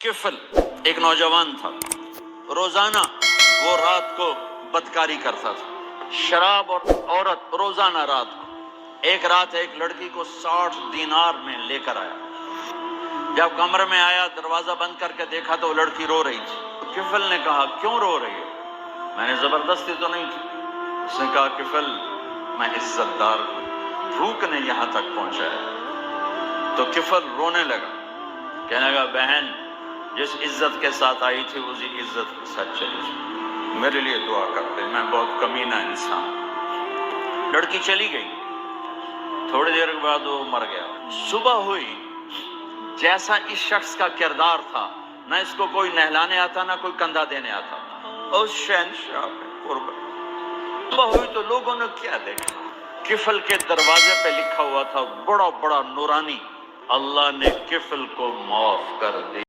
کفل ایک نوجوان تھا، روزانہ وہ رات کو بدکاری کرتا تھا، شراب اور عورت روزانہ رات کو۔ ایک رات ایک لڑکی کو 60 دینار میں لے کر آیا۔ جب کمرے میں آیا، دروازہ بند کر کے دیکھا تو وہ لڑکی رو رہی تھی۔ کفل نے کہا کیوں رو رہی ہو؟ میں نے زبردستی تو نہیں کی۔ اس نے کہا کفل میں عزت دار ہوں، بھوک نے یہاں تک پہنچایا۔ تو کفل رونے لگا، کہنے لگا بہن جس عزت کے ساتھ آئی تھی اسی عزت کے ساتھ چلی جائے، میرے لیے دعا کرتے، میں بہت کمینہ انسان۔ لڑکی چلی گئی، تھوڑی دیر کے بعد وہ مر گیا۔ صبح ہوئی، جیسا اس شخص کا کردار تھا، نہ اس کو کوئی نہلانے آتا نہ کوئی کندھا دینے آتا، اس شہنشاہ پہ قربان۔ صبح ہوئی تو لوگوں نے کیا دیکھا؟ کفل کے دروازے پہ لکھا ہوا تھا بڑا بڑا نورانی، اللہ نے کفل کو معاف کر دی۔